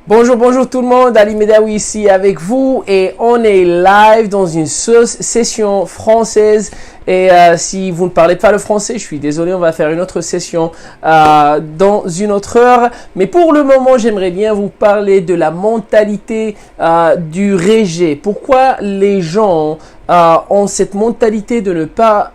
Bonjour, bonjour tout le monde, Ali Medawi ici avec vous et on est live dans une session française et si vous ne parlez pas le français, je suis désolé, on va faire une autre session dans une autre heure. Mais pour le moment, j'aimerais bien vous parler de la mentalité du rejet. Pourquoi les gens ont cette mentalité de ne pas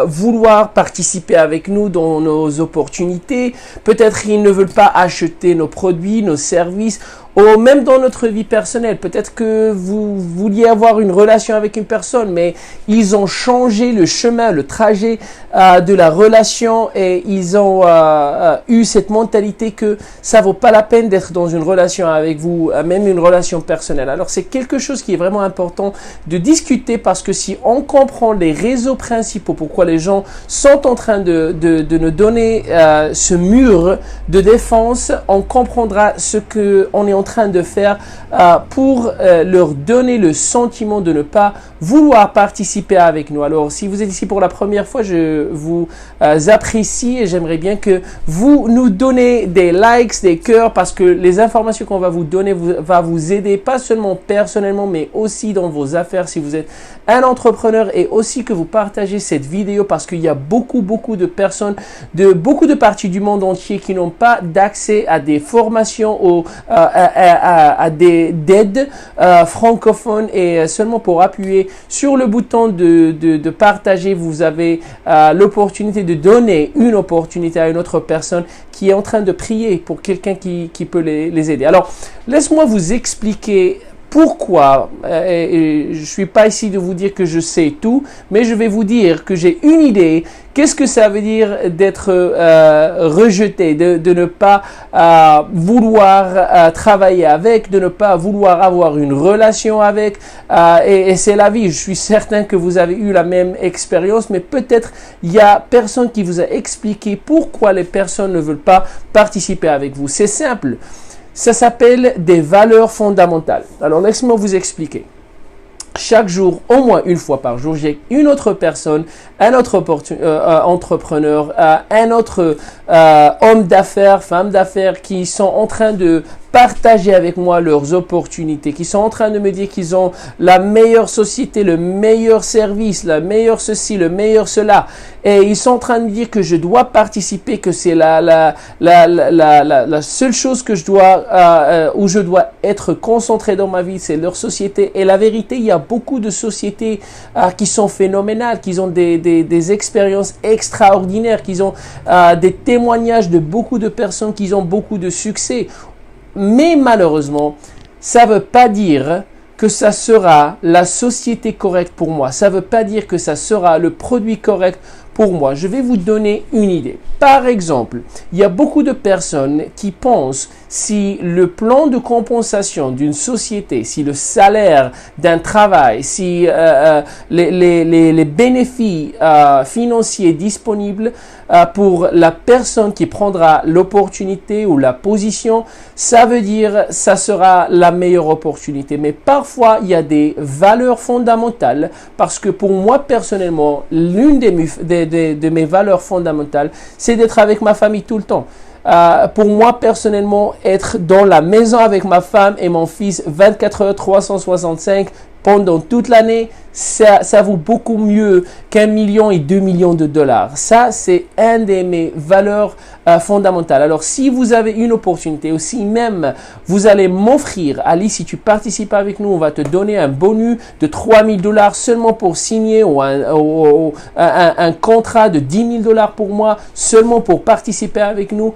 vouloir participer avec nous dans nos opportunités. Peut-être ils ne veulent pas acheter nos produits, nos services, ou même dans notre vie personnelle. Peut-être que vous vouliez avoir une relation avec une personne, mais ils ont changé le chemin, le trajet de la relation et ils ont eu cette mentalité que ça vaut pas la peine d'être dans une relation avec vous, même une relation personnelle. Alors c'est quelque chose qui est vraiment important de discuter parce que si on comprend les réseaux principaux, pourquoi les gens sont en train de nous donner ce mur de défense, on comprendra ce que on est en train de faire pour leur donner le sentiment de ne pas vouloir participer avec nous. Alors, si vous êtes ici pour la première fois, je vous apprécie et j'aimerais bien que vous nous donnez des likes, des cœurs, parce que les informations qu'on va vous donner va vous aider, pas seulement personnellement, mais aussi dans vos affaires si vous êtes un entrepreneur, et aussi que vous partagez cette vidéo parce qu'il y a beaucoup de personnes de beaucoup de parties du monde entier qui n'ont pas d'accès à des formations ou à des aides francophones, et seulement pour appuyer sur le bouton de partager, vous avez l'opportunité de donner une opportunité à une autre personne qui est en train de prier pour quelqu'un qui peut les aider. Alors, laisse-moi vous expliquer pourquoi, et je suis pas ici de vous dire que je sais tout, mais je vais vous dire que j'ai une idée. Qu'est-ce que ça veut dire d'être rejeté, de ne pas vouloir travailler avec, de ne pas vouloir avoir une relation avec, et c'est la vie. Je suis certain que vous avez eu la même expérience, mais peut-être il y a personne qui vous a expliqué pourquoi les personnes ne veulent pas participer avec vous. C'est simple. Ça s'appelle des valeurs fondamentales. Alors, laisse-moi vous expliquer. Chaque jour, au moins une fois par jour, j'ai une autre personne, un autre entrepreneur, un autre homme d'affaires, femme d'affaires qui sont en train de partager avec moi leurs opportunités, qui sont en train de me dire qu'ils ont la meilleure société, le meilleur service, la meilleure ceci, le meilleur cela. Et ils sont en train de me dire que je dois participer, que c'est la seule chose que je dois, où je dois être concentré dans ma vie, c'est leur société. Et la vérité, il y a beaucoup de sociétés qui sont phénoménales, qui ont des expériences extraordinaires, qui ont des témoignages de beaucoup de personnes qui ont beaucoup de succès. Mais malheureusement, ça ne veut pas dire que ça sera la société correcte pour moi. Ça ne veut pas dire que ça sera le produit correct pour moi. Je vais vous donner une idée. Par exemple, il y a beaucoup de personnes qui pensent si le plan de compensation d'une société, si le salaire d'un travail, si les bénéfices financiers disponibles pour la personne qui prendra l'opportunité ou la position, ça veut dire ça sera la meilleure opportunité. Mais parfois, il y a des valeurs fondamentales parce que pour moi personnellement, l'une de mes valeurs fondamentales, c'est d'être avec ma famille tout le temps. Pour moi personnellement, être dans la maison avec ma femme et mon fils 24 heures 365 pendant toute l'année, ça vaut beaucoup mieux qu'1 million et 2 millions de dollars. Ça, c'est un de mes valeurs fondamentales. Alors, si vous avez une opportunité, ou si même vous allez m'offrir, Ali, si tu participes avec nous, on va te donner un bonus de 3 000 dollars seulement pour signer, ou un contrat de 10 000 dollars pour moi, seulement pour participer avec nous.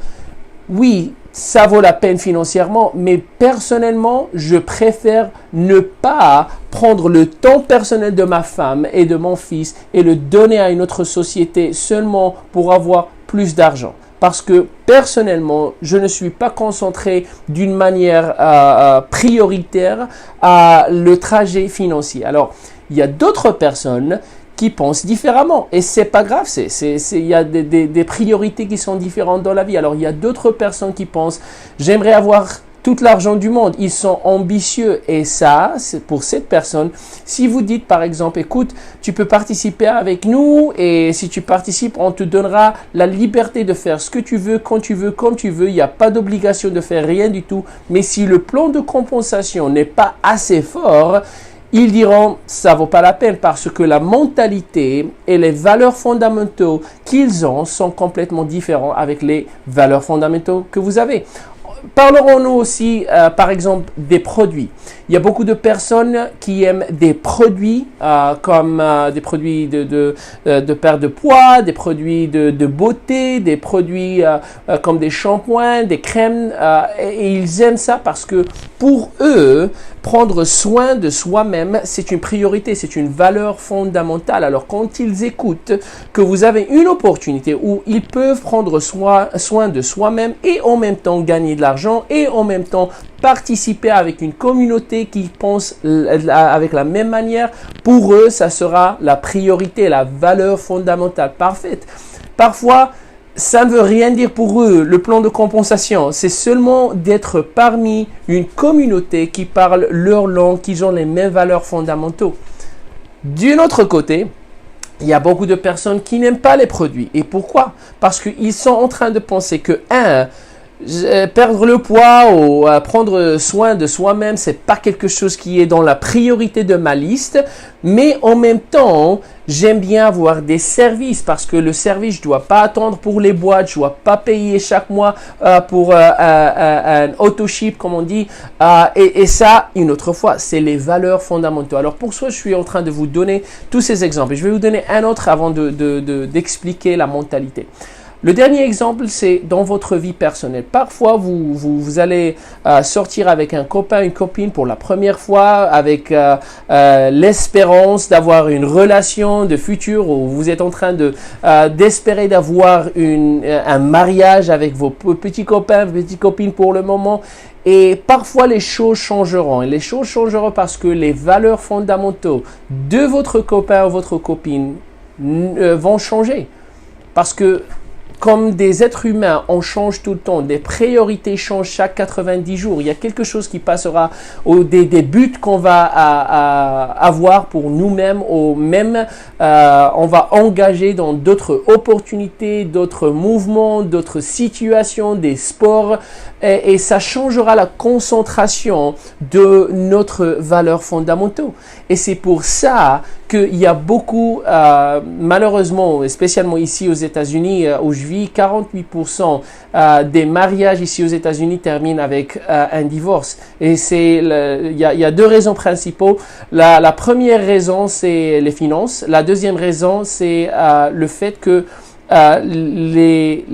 Oui, ça vaut la peine financièrement, mais personnellement, je préfère ne pas prendre le temps personnel de ma femme et de mon fils et le donner à une autre société seulement pour avoir plus d'argent. Parce que personnellement, je ne suis pas concentré d'une manière prioritaire à le trajet financier. Alors, il y a d'autres personnes qui pensent différemment. Et c'est pas grave, il y a des priorités qui sont différentes dans la vie. Alors, il y a d'autres personnes qui pensent, j'aimerais avoir tout l'argent du monde. Ils sont ambitieux et ça, c'est pour cette personne. Si vous dites par exemple, écoute, tu peux participer avec nous et si tu participes, on te donnera la liberté de faire ce que tu veux, quand tu veux, comme tu veux. Il n'y a pas d'obligation de faire rien du tout. Mais si le plan de compensation n'est pas assez fort, ils diront ça vaut pas la peine parce que la mentalité et les valeurs fondamentaux qu'ils ont sont complètement différents avec les valeurs fondamentaux que vous avez. Parlerons-nous aussi, par exemple, des produits. Il y a beaucoup de personnes qui aiment des produits comme des produits de perte de poids, des produits de beauté, des produits comme des shampoings, des crèmes. Et ils aiment ça parce que pour eux, prendre soin de soi-même, c'est une priorité, c'est une valeur fondamentale. Alors quand ils écoutent que vous avez une opportunité où ils peuvent prendre soin de soi-même et en même temps gagner de l'argent et en même temps participer avec une communauté qui pense avec la même manière, pour eux, ça sera la priorité, la valeur fondamentale parfaite. Parfois, ça ne veut rien dire pour eux, le plan de compensation. C'est seulement d'être parmi une communauté qui parle leur langue, qui ont les mêmes valeurs fondamentaux. D'un autre côté, il y a beaucoup de personnes qui n'aiment pas les produits. Et pourquoi? Parce qu'ils sont en train de penser que, perdre le poids ou prendre soin de soi-même, c'est pas quelque chose qui est dans la priorité de ma liste, mais en même temps, j'aime bien avoir des services parce que le service, je dois pas attendre pour les boîtes, je dois pas payer chaque mois pour un auto-ship, comme on dit, et ça, une autre fois, c'est les valeurs fondamentales. Alors pour ça, je suis en train de vous donner tous ces exemples. Je vais vous donner un autre avant d'expliquer la mentalité. Le dernier exemple, c'est dans votre vie personnelle. Parfois, vous allez sortir avec un copain, une copine pour la première fois, avec l'espérance d'avoir une relation de futur, ou vous êtes en train d'espérer d'avoir un mariage avec vos petits copains, petites copines pour le moment. Et parfois, les choses changeront. Et les choses changeront parce que les valeurs fondamentaux de votre copain ou votre copine vont changer. Parce que comme des êtres humains, on change tout le temps. Des priorités changent chaque 90 jours. Il y a quelque chose qui passera, des buts qu'on va avoir pour nous-mêmes, ou même on va engager dans d'autres opportunités, d'autres mouvements, d'autres situations, des sports. Et ça changera la concentration de notre valeurs fondamentaux. Et c'est pour ça qu'il y a beaucoup, malheureusement, spécialement ici aux États-Unis, où je vis, 48% des mariages ici aux États-Unis terminent avec un divorce. Et il y a deux raisons principaux. La première raison, c'est les finances. La deuxième raison, c'est le fait que les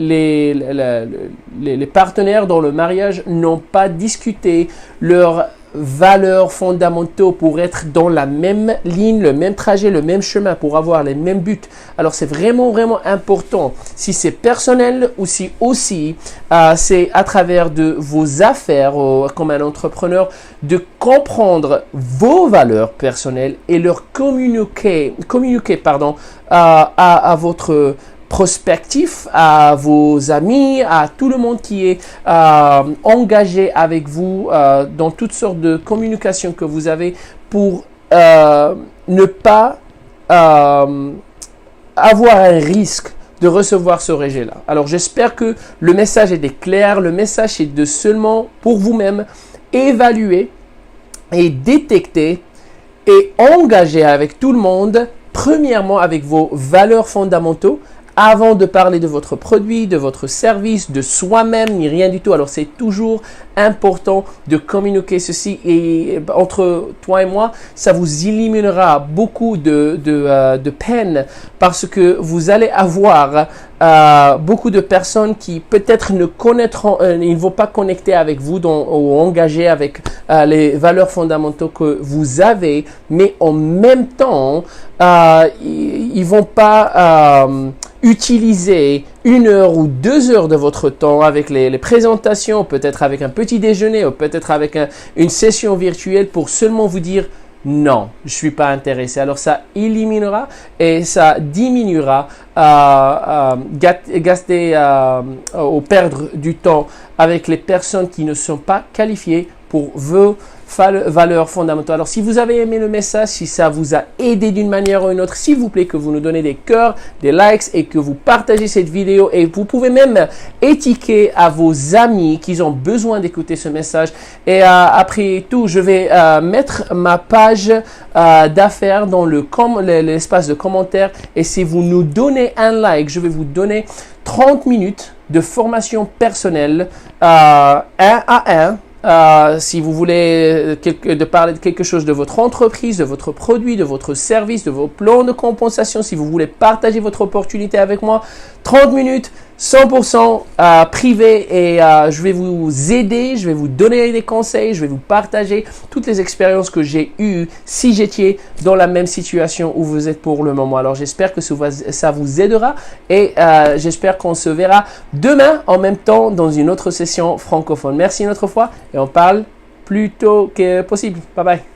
partenaires dans le mariage n'ont pas discuté leurs valeurs fondamentaux pour être dans la même ligne, le même trajet, le même chemin, pour avoir les mêmes buts. Alors c'est vraiment important, si c'est personnel ou si aussi c'est à travers de vos affaires comme un entrepreneur, de comprendre vos valeurs personnelles et leur communiquer à votre prospectif, à vos amis, à tout le monde qui est engagé avec vous dans toutes sortes de communications que vous avez, pour ne pas avoir un risque de recevoir ce rejet-là. Alors j'espère que le message est clair. Le message est de seulement pour vous-même évaluer et détecter et engager avec tout le monde, premièrement avec vos valeurs fondamentaux, avant de parler de votre produit, de votre service, de soi-même, ni rien du tout. Alors c'est toujours important de communiquer ceci, et entre toi et moi, ça vous éliminera beaucoup de peine, parce que vous allez avoir beaucoup de personnes qui peut-être ne connaîtront, ils ne vont pas connecter avec vous ou engager avec les valeurs fondamentaux que vous avez, mais en même temps, ils vont pas utiliser 1 heure ou 2 heures de votre temps avec les présentations, peut-être avec un petit déjeuner, ou peut-être avec une session virtuelle, pour seulement vous dire non, je ne suis pas intéressé. Alors ça éliminera et ça diminuera gaster ou perdre du temps avec les personnes qui ne sont pas qualifiées pour vos valeurs fondamentales. Alors, si vous avez aimé le message, si ça vous a aidé d'une manière ou une autre, s'il vous plaît que vous nous donnez des cœurs, des likes et que vous partagez cette vidéo. Et vous pouvez même étiqueter à vos amis qui ont besoin d'écouter ce message. Et après tout, je vais mettre ma page d'affaires dans l'espace de commentaires. Et si vous nous donnez un like, je vais vous donner 30 minutes de formation personnelle un à un. Si vous voulez de parler de quelque chose de votre entreprise, de votre produit, de votre service, de vos plans de compensation, si vous voulez partager votre opportunité avec moi, 30 minutes, 100% privé et je vais vous aider, je vais vous donner des conseils, je vais vous partager toutes les expériences que j'ai eues si j'étais dans la même situation où vous êtes pour le moment. Alors j'espère que ça vous aidera et j'espère qu'on se verra demain en même temps dans une autre session francophone. Merci une autre fois et on parle plus tôt que possible. Bye bye.